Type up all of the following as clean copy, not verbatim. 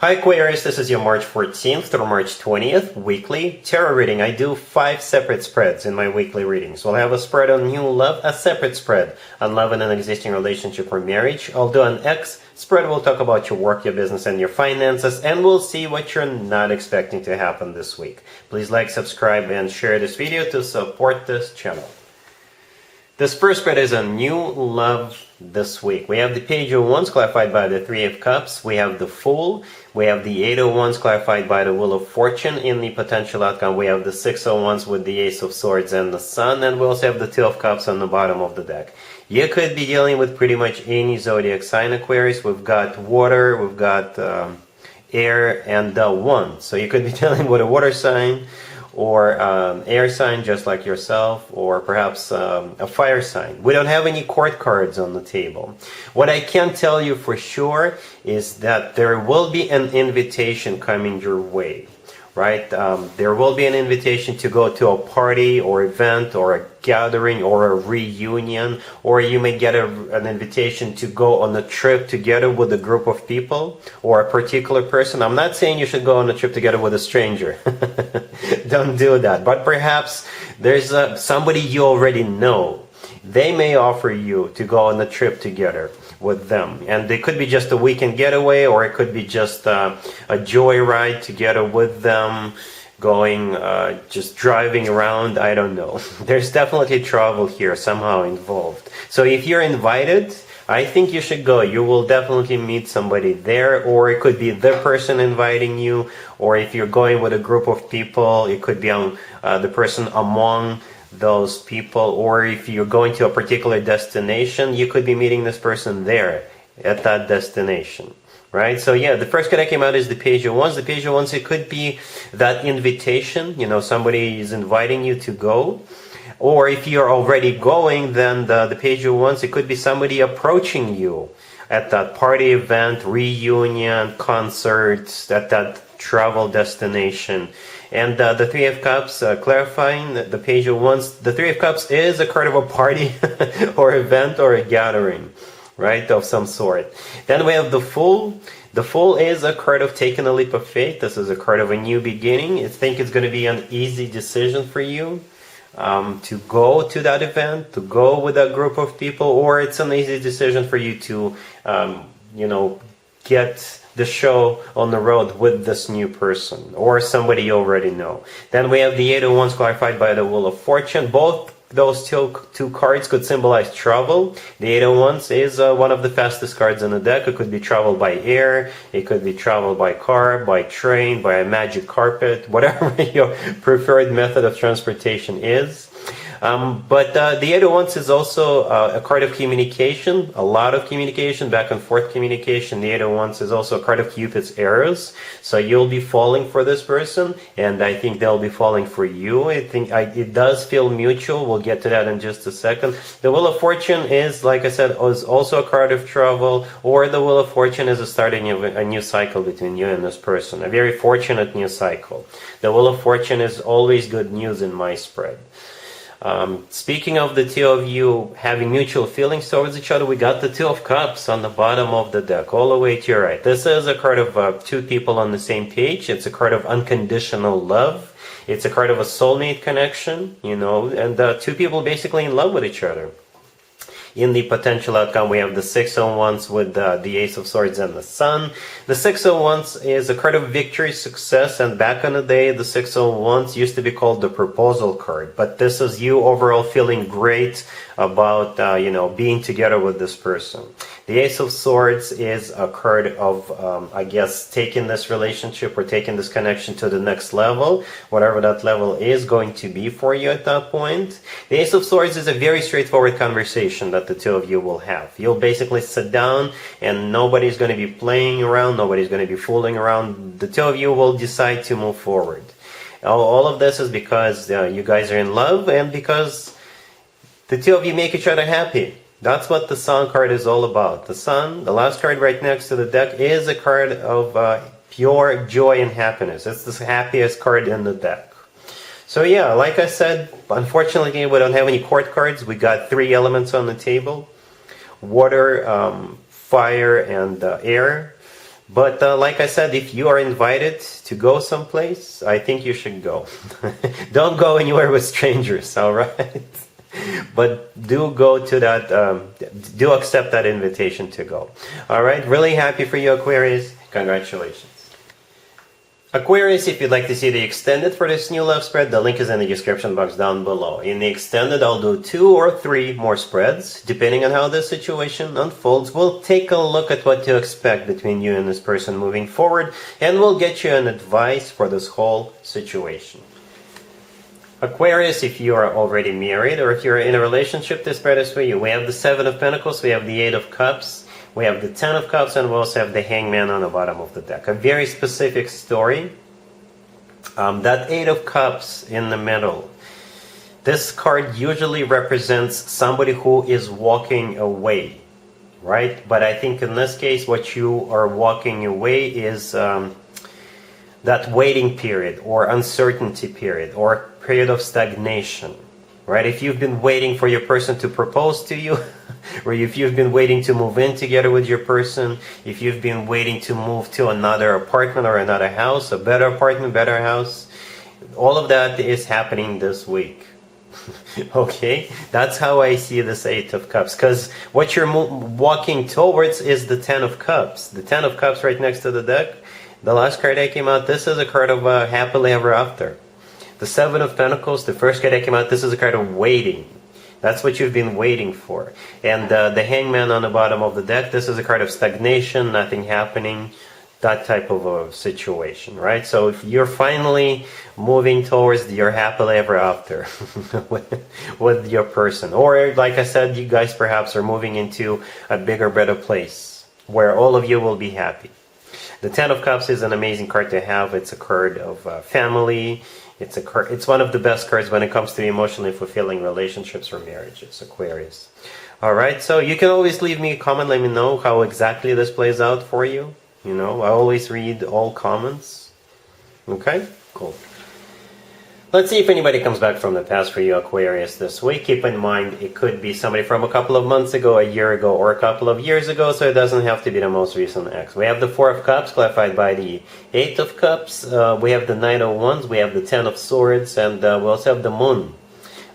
Hi Aquarius, this is your March 14th through March 20th weekly tarot reading. I do 5 separate spreads in my weekly readings. We'll have a spread on new love, a separate spread on love in an existing relationship or marriage. I'll do an X spread. We'll talk about your work, your business, and your finances, and we'll see what you're not expecting to happen this week. Please like, subscribe, and share this video to support this channel. This first spread is a new love this week. We have the Page of Wands clarified by the Three of Cups. We have the Fool. We have the Eight of Wands clarified by the Wheel of Fortune. In the potential outcome, we have the Six of Wands with the Ace of Swords and the Sun. And we also have the Two of Cups on the bottom of the deck. You could be dealing with pretty much any zodiac sign, Aquarius. We've got water, we've got air, and one. So you could be dealing with a water sign, or air sign just like yourself, or perhaps a fire sign. We don't have any court cards on the table. What I can tell you for sure is that there will be an invitation coming your way, right? There will be an invitation to go to a party or event or a gathering or a reunion, or you may get an invitation to go on a trip together with a group of people or a particular person. I'm not saying you should go on a trip together with a stranger. Don't do that. But perhaps there's somebody you already know. They may offer you to go on a trip together with them, and it could be just a weekend getaway, or it could be just a joyride together with them, going just driving around. I don't know. There's definitely travel here somehow involved. So if you're invited, I think you should go. You will definitely meet somebody there, or it could be the person inviting you, or if you're going with a group of people, it could be the person among those people, or if you're going to a particular destination, you could be meeting this person there at that destination. Right? So yeah, the first card that came out is the Page of Wands. The Page of Wands, it could be that invitation, somebody is inviting you to go. Or if you're already going, then the Page of Wands, it could be somebody approaching you at that party, event, reunion, concert, at that travel destination. And the Three of Cups, clarifying the Page of Wands, the Three of Cups is a card of a party or event or a gathering, right, of some sort. Then we have the Fool. The Fool is a card of taking a leap of faith. This is a card of a new beginning. I think it's going to be an easy decision for you to go to that event, to go with a group of people, or it's an easy decision for you to, get the show on the road with this new person or somebody you already know. Then we have the Eight of Wands clarified by the Wheel of Fortune. Both those two cards could symbolize travel. The Eight of Wands is one of the fastest cards in the deck. It could be travel by air, it could be travel by car, by train, by a magic carpet, whatever your preferred method of transportation is. But the Eight of Wands is also a card of communication, a lot of communication, back and forth communication. The Eight of Wands is also a card of Cupid's arrows. So you'll be falling for this person, and I think they'll be falling for you. I think it does feel mutual. We'll get to that in just a second. The Wheel of Fortune is, like I said, is also a card of travel, or the Wheel of Fortune is a starting of a new cycle between you and this person, a very fortunate new cycle. The Wheel of Fortune is always good news in my spread. Speaking of the two of you having mutual feelings towards each other, we got the Two of Cups on the bottom of the deck, all the way to your right. This is a card of two people on the same page. It's a card of unconditional love. It's a card of a soulmate connection, and two people basically in love with each other. In the potential outcome, we have the Six of Wands with the Ace of Swords and the Sun. The Six of Wands is a card of victory, success, and back in the day, the Six of Wands used to be called the proposal card. But this is you overall feeling great about, being together with this person. The Ace of Swords is a card of, taking this relationship or taking this connection to the next level, whatever that level is going to be for you at that point. The Ace of Swords is a very straightforward conversation that the two of you will have. You'll basically sit down and nobody's going to be playing around, nobody's going to be fooling around. The two of you will decide to move forward. All of this is because you guys are in love, and because the two of you make each other happy. That's what the Sun card is all about. The Sun, the last card right next to the deck, is a card of pure joy and happiness. It's the happiest card in the deck. So yeah, like I said, unfortunately we don't have any court cards. We got 3 elements on the table: water, fire, and air. But like I said, if you are invited to go someplace, I think you should go. Don't go anywhere with strangers, all right? But do go to that, do accept that invitation to go. All right, really happy for you, Aquarius. Congratulations. Aquarius, if you'd like to see the extended for this new love spread, the link is in the description box down below. In the extended, I'll do 2 or 3 more spreads. Depending on how the situation unfolds, we'll take a look at what to expect between you and this person moving forward, and we'll get you an advice for this whole situation. Aquarius, if you are already married or if you're in a relationship, this spread is for you. We have the 7 of Pentacles, we have the 8 of Cups, we have the 10 of Cups, and we also have the Hangman on the bottom of the deck. A very specific story. That 8 of Cups in the middle. This card usually represents somebody who is walking away, right? But I think in this case, what you are walking away is that waiting period or uncertainty period or period of stagnation, right? If you've been waiting for your person to propose to you, or if you've been waiting to move in together with your person, if you've been waiting to move to another apartment or another house, a better apartment, better house, all of that is happening this week. Okay, that's how I see this 8 of Cups, because what you're walking towards is the 10 of Cups. The 10 of Cups right next to the deck, the last card that came out, this is a card of happily ever after. The 7 of Pentacles, the first card that came out, this is a card of waiting. That's what you've been waiting for. And the Hangman on the bottom of the deck, this is a card of stagnation, nothing happening, that type of a situation, right? So if you're finally moving towards your happily ever after with your person, or like I said, you guys perhaps are moving into a bigger, better place where all of you will be happy. The 10 of Cups is an amazing card to have. It's a card of family. It's one of the best cards when it comes to emotionally fulfilling relationships or marriages, Aquarius. All right, so you can always leave me a comment. Let me know how exactly this plays out for you. You know, I always read all comments. Okay, cool. Let's see if anybody comes back from the past for you, Aquarius, this week. Keep in mind, it could be somebody from a couple of months ago, a year ago, or a couple of years ago, so it doesn't have to be the most recent ex. We have the 4 of Cups, clarified by the 8 of Cups. We have the 9 of Wands, we have the 10 of Swords, and we also have the Moon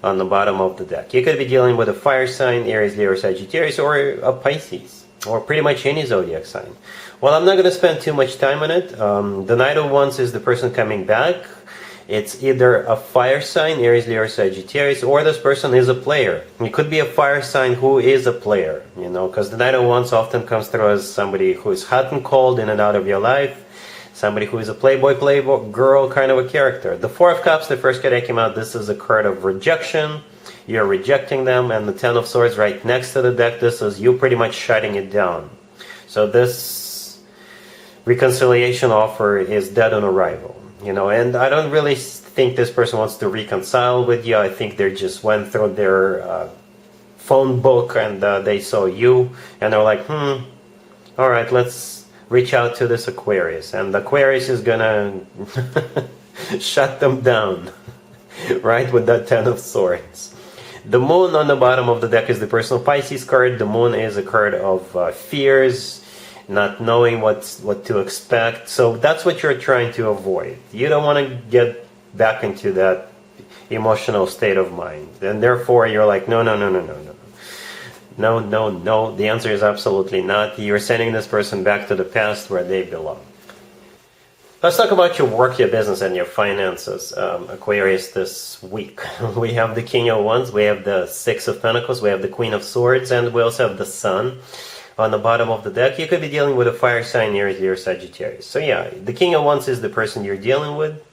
on the bottom of the deck. You could be dealing with a fire sign, Aries, Leo, Sagittarius, or a Pisces, or pretty much any zodiac sign. Well, I'm not going to spend too much time on it. The Knight of Wands is the person coming back. It's either a fire sign, Aries, Leo, or Sagittarius, or this person is a player. It could be a fire sign who is a player, you know, because the Knight of Wands often comes through as somebody who is hot and cold in and out of your life, somebody who is a playboy girl kind of a character. The 4 of Cups, the first card that came out, this is a card of rejection. You're rejecting them, and the 10 of Swords right next to the deck, this is you pretty much shutting it down. So this reconciliation offer is dead on arrival. You know, and I don't really think this person wants to reconcile with you. I think they just went through their phone book and they saw you and they're like, all right, let's reach out to this Aquarius. And the Aquarius is gonna shut them down, right, with that 10 of Swords. The Moon on the bottom of the deck is the personal Pisces card. The Moon is a card of fears, not knowing what to expect. So that's what you're trying to avoid. You don't want to get back into that emotional state of mind. And therefore you're like, no. The answer is absolutely not. You're sending this person back to the past where they belong. Let's talk about your work, your business, and your finances, Aquarius, this week. We have the King of Wands, we have the 6 of Pentacles, we have the Queen of Swords, and we also have the Sun on the bottom of the deck. You could be dealing with a fire sign, Aries, Leo, Sagittarius. So yeah, the King of Wands is the person you're dealing with.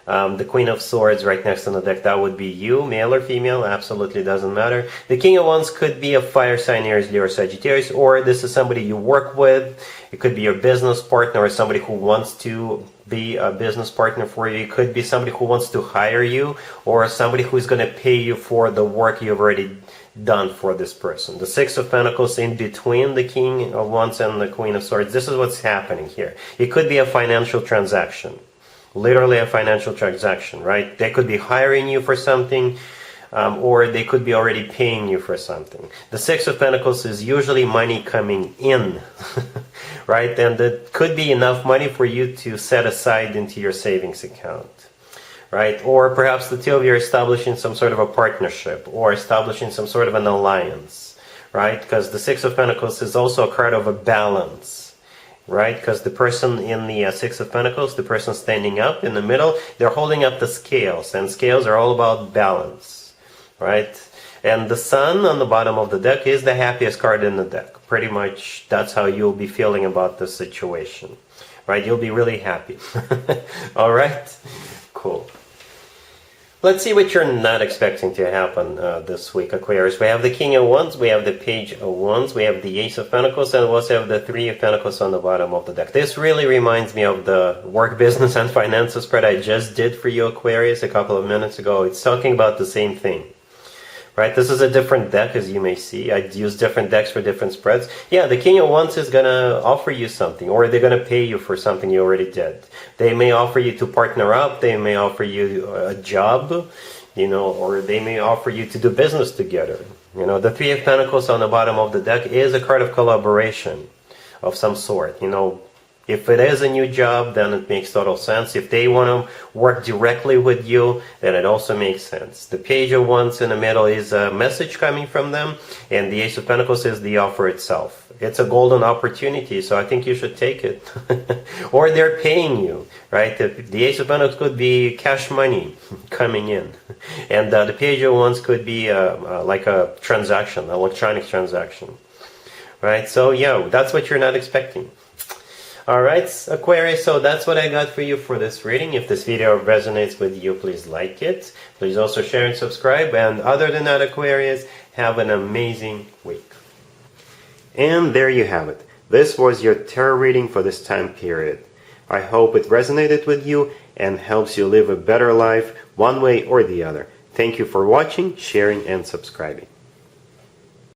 The Queen of Swords right next on the deck, that would be you, male or female, absolutely doesn't matter. The King of Wands could be a fire sign, Aries, Leo, or Sagittarius, or this is somebody you work with. It could be your business partner or somebody who wants to be a business partner for you. It could be somebody who wants to hire you, or somebody who's going to pay you for the work you've already done for this person. The 6 of Pentacles in between the King of Wands and the Queen of Swords. This is what's happening here. It could be a financial transaction. Literally a financial transaction, right? They could be hiring you for something, or they could be already paying you for something. The 6 of Pentacles is usually money coming in, right? And it could be enough money for you to set aside into your savings account, right? Or perhaps the two of you are establishing some sort of a partnership or establishing some sort of an alliance, right? Because the Six of Pentacles is also a card of a balance, right? Because the person in the Six of Pentacles, the person standing up in the middle, they're holding up the scales, and scales are all about balance, right? And the Sun on the bottom of the deck is the happiest card in the deck. Pretty much that's how you'll be feeling about the situation, right? You'll be really happy. All right? Cool. Let's see what you're not expecting to happen this week, Aquarius. We have the King of Wands, we have the Page of Wands, we have the Ace of Pentacles, and we also have the Three of Pentacles on the bottom of the deck. This really reminds me of the work, business, and finances spread I just did for you, Aquarius, a couple of minutes ago. It's talking about the same thing. Right, this is a different deck, as you may see. I use different decks for different spreads. Yeah, the King of Wands is going to offer you something, or they're going to pay you for something you already did. They may offer you to partner up, they may offer you a job, or they may offer you to do business together. The Three of Pentacles on the bottom of the deck is a card of collaboration of some sort. If it is a new job, then it makes total sense. If they want to work directly with you, then it also makes sense. The Page of Wands in the middle is a message coming from them, and the Ace of Pentacles is the offer itself. It's a golden opportunity, so I think you should take it. Or they're paying you, right? The Ace of Pentacles could be cash money coming in. And the Page of Wands could be like a transaction, an electronic transaction, right? So yeah, that's what you're not expecting. Alright, Aquarius, so that's what I got for you for this reading. If this video resonates with you, please like it. Please also share and subscribe. And other than that, Aquarius, have an amazing week. And there you have it. This was your tarot reading for this time period. I hope it resonated with you and helps you live a better life one way or the other. Thank you for watching, sharing, and subscribing.